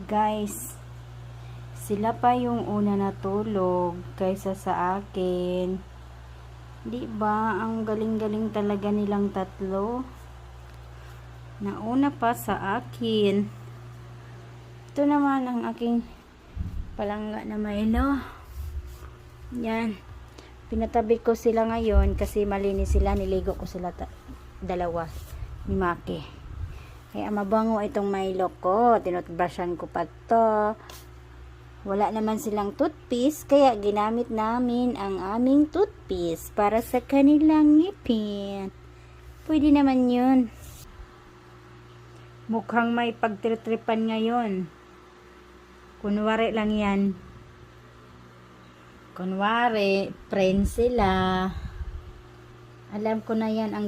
Guys, sila pa yung una natulog kaysa sa akin. Di ba? Ang galing-galing talaga nilang tatlo. Nauna pa sa akin. Ito naman ang aking palangga na Milo. Yan. Pinatabi ko sila ngayon kasi malinis sila. Niligo ko sila dalawa ni Maki. Kaya mabango itong Milo ko. Tinutbrushan ko pa to. Wala naman silang toothpaste. Kaya ginamit namin ang aming toothpaste para sa kanilang ngipin. Pwede naman yun. Mukhang may pagtritripan ngayon. Kunwari lang yan. Kunwari, friends sila. Alam ko na yan ang